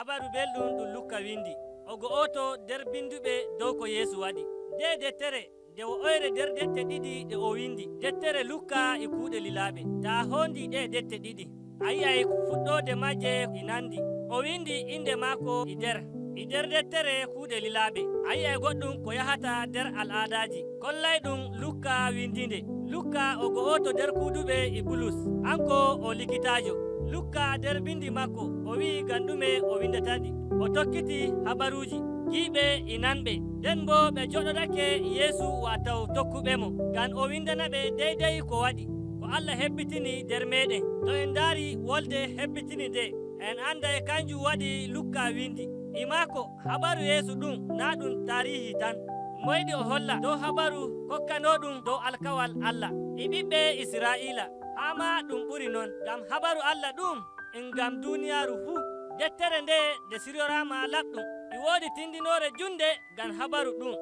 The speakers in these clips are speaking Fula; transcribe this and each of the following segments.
habaru belɗum ɗum Lukka windi o go'oto nder binduɓe dow ko Yeesu waɗi. Nde dettere nde wo'oyre nder dette ɗiɗi ɗe o windi, dettere Lukka e kuuɗe lilaɓe. Ta hondi ɗe dette ɗiɗi a yi'ay fuɗɗode majje e nandi. O windi inde maako e nder dettere kuuɗe lilaɓe. A yi'ay goɗɗum ko yahata nder al'adaji kollay ɗum Lukka windinde. Lukka o go'oto nder kuuduɓe e Bulus, hanko o likitajo. Lukka nder bindi makko o wi'i gandume o windataɗi. O tokkiti habaruji giɓe e nanɓe, nden bo ɓe joɗodake Yeesu wataw tokkuɓemo ngam o windana ɓe deydey ko waɗi, ko Allah hebbitini nder meɗen. To en daari wolde hebbitini nde, en anday kanjum waɗi Lukka windi. E maako habaru Yeesu ɗum na ɗum tarihi tan, moyɗi o holla dow habaru kokkanoɗum dow alkawal Allah e ɓiɓɓe Isra'ila. Hama ɗum ɓuri non, ngam habaru Allah ɗum ngam duniyaru fuu. Dettere nde siryorama laɓɗum, e woodi tindinore junde ngam habaru ɗum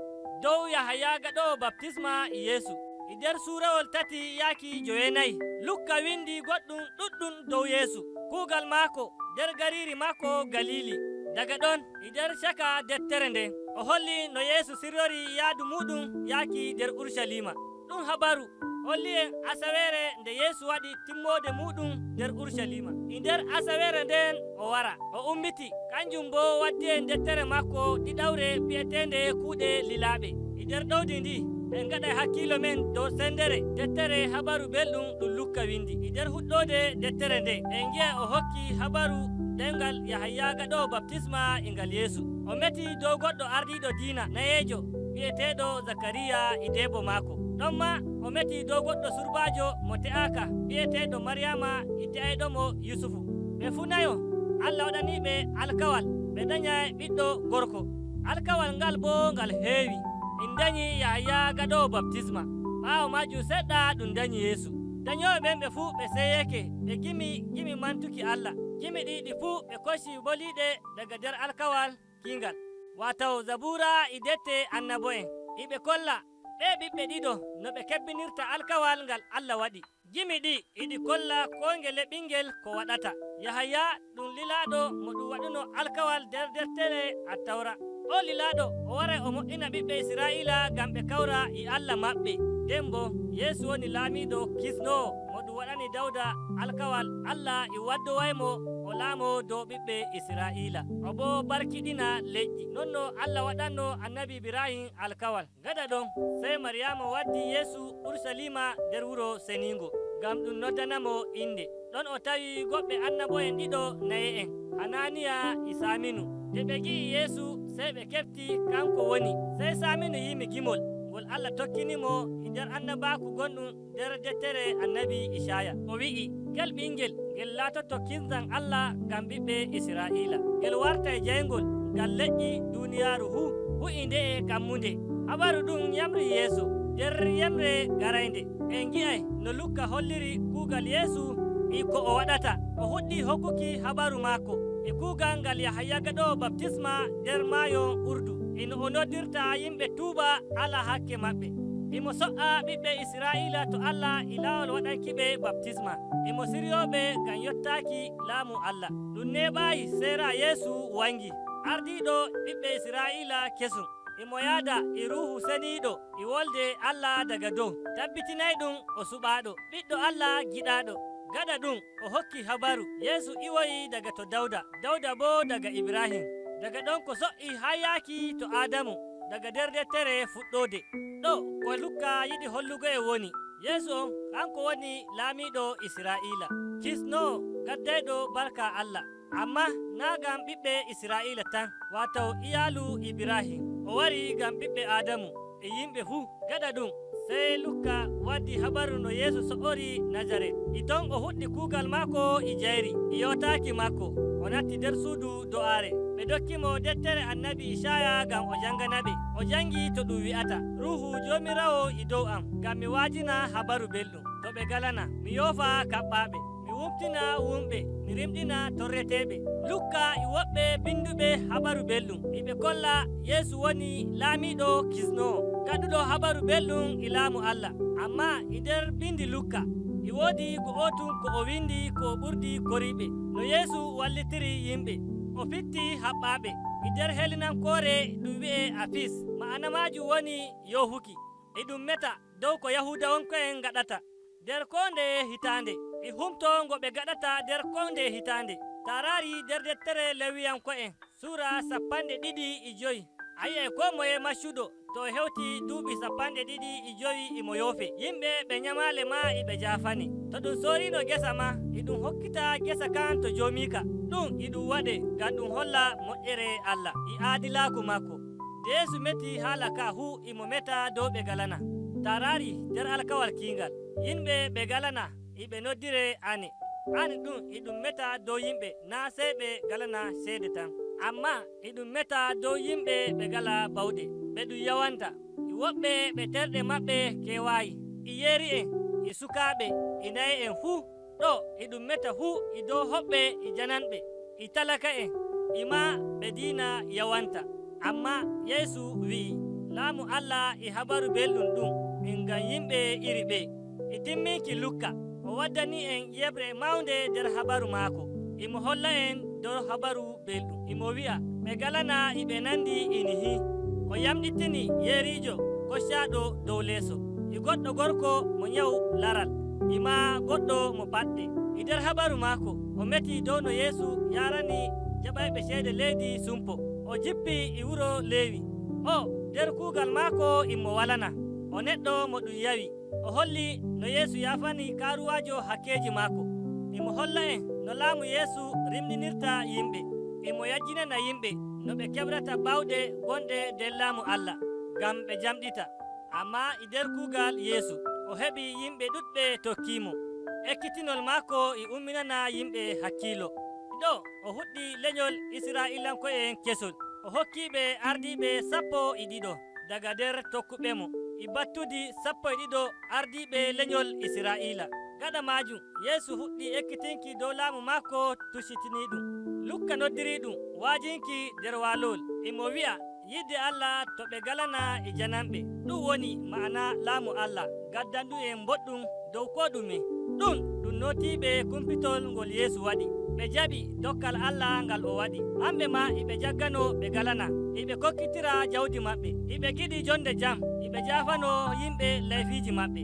dow Yahaya gaɗowo baptisma e Yeesu. E nder suurawol 3 yaaki 9 Lukka windi goɗɗum ɗuɗɗum dow Yeesu, kuugal maako nder gariri maako Galili. Daga ɗon e nder caka dettere nde o holli no Yeesu siryori yaadu muɗum yaaki nder Urshalima. Ɗum habaru holli en asawere nde Yeesu waɗi timmode muɗum nder Urshalima. E nder asawere nden o wara o ummiti, kanjum bo waddi en dettere makko ɗiɗawre bi'etende kuuɗe lilaɓe. E nder ɗowdi ndi en gaɗay hakkilo men dow sendere dettere habaru belɗum ɗum Lukka windi. E nder huɗɗode dettere nde en gi'a o hokki habaru dengal Yahaya gaɗowo baptisma e ngal Yeesu. O meti dow goɗɗo ardiɗo diina nayejo bi'eteɗo Zakariya e debo maako. ɗon ma o meti dow goɗɗo surbajo mo te'aka bi'eteɗo Maryama e te'ayɗomo Yusufu. ɓe fuu nayo Allah waɗaniɓe alkawal ɓe daña ɓiɗɗo gorko. Alkawal ngal bo ngal heewi. En dañi Yahaya gaɗowo baptisma, ɓaawo majum seɗɗa ɗum dañi Yeesu. dañoɓe ɓen ɓe fuu ɓe seyeke ɓe gimi mantuki Allah. Gimi ɗiɗi fuu ɓe koshi boliɗe daga nder alkawal kingal, wataw Zabura e dette annabo'en. Iɓe kolla ɓe ɓiɓɓe ɗiɗo no ɓe kebbinirta alkawal ngal Allah waɗi. Gimi ɗi iɗi kolla ko ngele ɓingel ko waɗata. Yahaya ɗum lilaɗo mo ɗum waɗuno alkawal nder deftere Attawra. O lilaɗo o waray o moƴƴina ɓiɓɓe Isra'ila ngam ɓe kawra e Allah maɓɓe. Nden bo Yeesu woni laamiɗo kisnowo mo ɗum waɗani Dawda alkawal Allah e waddowaymo o laamo dow ɓiɓɓe Isra'ila, o bo barkiɗina leƴƴi. Nonno Allah waɗanno annabi Ibrahim alkawal. Gaɗa ɗon sey Maryama waddi Yeesu Urshalima nder wuro seningo ngam ɗum noddanamo inde. Ɗon o tawi goɓɓe annabo'en ɗiɗo naye'en, Hananiya e Saminu. Nde ɓe gi'i Yeesu sey ɓe kefti kanko woni. Sey Saminu yimi gimol ngol Allah tokkinimo e nder annabaku gonɗum nder dettere annabi Ishaya. O wi'i, ngel ɓingel ngel laatoto kisdan Allah ngam ɓiɓɓe Isra'ila. Ngel warta jeyngol ngal leƴƴi duniyaru hu'i nde e kammunde. Habaru ɗum yamri Yeesu nder yemre garaynde. En gi'ay no Lukka holliri kuugal Yeesu e ko o waɗata. O huɗɗi hokkuki habaru maako e kuugal ngal Yahaya gaɗowo baptisma nder maayo Urdu. Ino o noddirta yimɓe tuuba ala hakke maɓɓe. Imo so'a ɓiɓɓe Isra'ila to Allah e laawol waɗankiɓe baptisma. Imo siryoɓe ngam yottaki laamu Allah. Ɗum neɓayi sera Yeesu wangi ardiɗo ɓiɓɓe Isra'ila kesum. Imo yaada e ruhu seniɗo e wolde Allah daga dow, tabbitinay ɗum o suɓaɗo, ɓiɗɗo Allah giɗaɗo. Gaɗa ɗum o hokki habaru Yeesu iwoyi daga to Dawda, Dawda bo daga Ibrahim. Daga ɗon ko so'i ha yaaki to Adamu daga nder dettere fuɗɗode. Ɗo ko Lukka yiɗi hollugo e woni Yeesu on kanko woni laamiɗo Isra'ila, kisno gaddayɗo barka Allah, amma na ngam ɓiɓɓe Isra'ila tan, wataw iyalu Ibrahim. O wari ngam ɓiɓɓe Adamu e yimɓe fuu. Gaɗa ɗum sey Lukka waddi habaru no Yeesu so'ori Nazaret. E ton o huɗɗi kuugal maako e jayri e yotaki maako. O natti nder suudu do'aare. Ɓe dokkimo dettere annabi Ishaya ngam o jangana ɓe. O jangi to ɗum wi'ata, ruhu Jomirawo e dow am ngam mi waajina habaru belɗum to ɓe galana, mi yoofa kaɓɓaɓe, mi wumtina wumɓe, mi rimɗina torreteɓe. Lukka e woɓɓe binduɓe habaru belɗum eɓe kolla Yeesu woni laamiɗo kisnowo gaɗuɗo habaru belɗum e laamu Allah. Amma e nder bindi Lukka e woodi go'otum ko o windi ko ɓurdi koriɓe no Yeesu wallitiri yimɓe. O o fitti haɓɓaɓe e nder helinankore ɗum wi'e Afis, ma'ana majum woni yohuki. E ɗum meta dow ko Yahudawanko'en gaɗata nder ko nde hitande, e humto ngo ɓe gaɗata nder ko nde hitande. Tarari nder deftere Lewiyanko'en sura 25 a yi'e ko moye maccuɗo to hewti duuɓi 25 imo yoofe. Yimɓe ɓe nyamale ma iɓe jafane. To ɗum sorino gesa ma e ɗum hokkita gesa kan to jomika. ɗum e ɗum waɗe ngam ɗum holla moƴƴere Allah e aadilaku makko. Yesu meti haala ka hu imo meta dow ɓe galana. Tarari nder alkawal kingal yimɓe ɓe galana iɓe noddire ane ɗum e ɗum meta dow yimɓe na sey ɓe galana seede tan, amma e ɗum meta dow yimɓe ɓe gala bawɗe ɓe ɗum yawanta. E woɓɓe ɓe terɗe maɓɓe kewayi, e yeeri en e sukaaɓe e nayi en fuu. ɗo e ɗum meta fuu e dow hoɓɓe e jananɓe e talaka en e ma ɓe diina yawanta. Amma Yesu wi'i laamu Allah e habaru belɗum ɗum ngam yimɓe iri ɓe. E timminki Lukka o waddani en yeɓre mawnde nder habaru maako. Imo holla en dow habaru belɗum. Imo wi'a ɓe galana iɓe nandi inihi. O yamɗitini yeerijo koccaɗo dow leeso e goɗɗo gorko mo nyawu laral ima goɗɗo mo baɗɗe. E nder habaru maako o meti dow no Yesu yarani jaɓayɓe ceede leydi sumpo. O jippi e wuro Lewi. O nder kuugal maako imo walana o neɗɗo mo ɗum yawi. O holli no Yesu yafani karuwajo hakkeji maako. Imo holla en no laamu Yesu rimɗinirta yimɓe. Imo yajjinana yimɓe no ɓe keɓrata bawɗe gonɗe nder laamu Allah ngam ɓe jamɗita. Amma e nder kuugal Yesu o heɓi yimɓe ɗuɗɓe tokkimo. Ekkitinol maako e umminana yimɓe hakkilo. ɗo o huɗɗi leñol Israilanko'en kesol. O hokkiɓe ardiɓe 12 daga nder tokkuɓemo e battudi 12 ardiɓe leñol Israila. Gaɗa majum Yesu huɗɗi ekkitinki dow laamu maako tusitini ɗum. Lukka noddiri ɗum waajinki nder walol. Imo wi'a yidde Allah to ɓe galana e jananɓe. ɗum woni ma'ana laamu Allah gaddanɗu en boɗɗum dow ko ɗume. ɗum notiɓe kumpitol ngol Yesu waɗi. ɓe jaɓi dokkal Allah ngal o waɗi. Hamɓe ma iɓe jaggano ɓe galana, iɓe kokkitira jawdi maɓɓe, iɓe giɗi jonde jam, iɓe jafano yimɓe layfiji maɓɓe.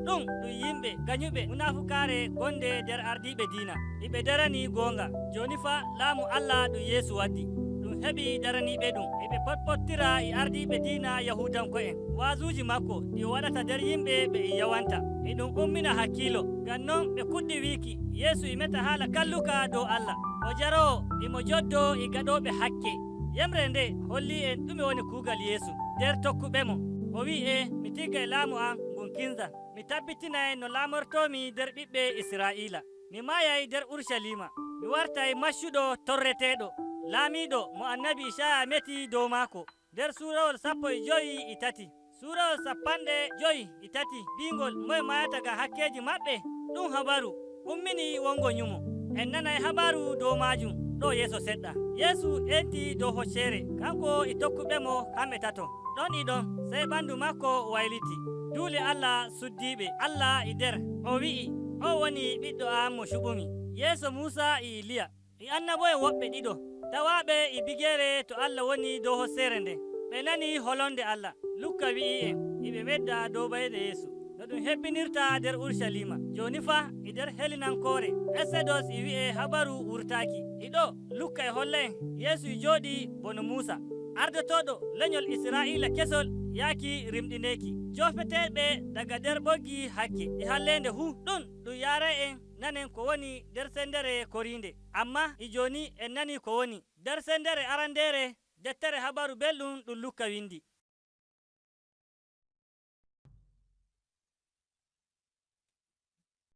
ɗum yimɓe gañuɓe munafukare gonde nder ardiɓe diina. iɓe darani gonga. Joni fa laamu Allah ɗum Yesu waddi ɗum heɓi daraniɓe ɗum. iɓe potpottira e ardiɓe diina Yahudanko'en. Wazuji makko ɗi o waɗata nder yimɓe ɓe yawanta. e ɗum ummina hakkilo. Ngam non ɓe kuɗɗi wiki Yesu e meta haala kalluka dow Allah. O jarowo imo joddo e gaɗoɓe hakke. Yemre nde holli en ɗume woni kuugal Yesu nder tokkuɓemo. O wi mi tigga laamu am ngun kinzan. Mi tabbitinay no laamortomi nder ɓiɓɓe Israila. Mi mayay nder Urshalima. Mi wartay maccuɗo torreteɗo. Laamiɗo mo annabi Ishaya meti dow maako. Nder suurawol 13 suurawol 53 bingol moye mayata ga hakkeji maɓɓe. ɗum habaru ummini wongo nyumo. En nanay habaru dow majum ɗo yeeso seɗɗa. Yesu enti dow hoccere kanko e tokkuɓemo kamɓe tato. ɗon e ɗon sey ɓandu makko wayliti. duule Allah suddiɓe Allah e nder. O wi'i o woni ɓiɗɗo am mo shuɓumi. Yeeso Musa e Iliya e annabo'en woɓɓe ɗiɗo tawaɓe e bigere to Allah woni dow hossere nde. ɓe nani holonde Allah. Lukka wi'i en iɓe medda dow bayde Yesu no ɗum hebbinirta nder Urshalima. Joni fa e nder helinankore Exodus e wi'e habaru wurtaki. ɗo Lukka e holla en Yesu e jooɗi bono Musa ardotoɗo leñol Israila kesol yaaki rimɗineki jofeteɓe daga nder ɓoggi hakke e hallende hu. ɗum yaray en nanen ko woni nder sendere korinde. Amma e joni en nani ko woni nder sendere arandere deftere habaru belɗum ɗum Lukka windi.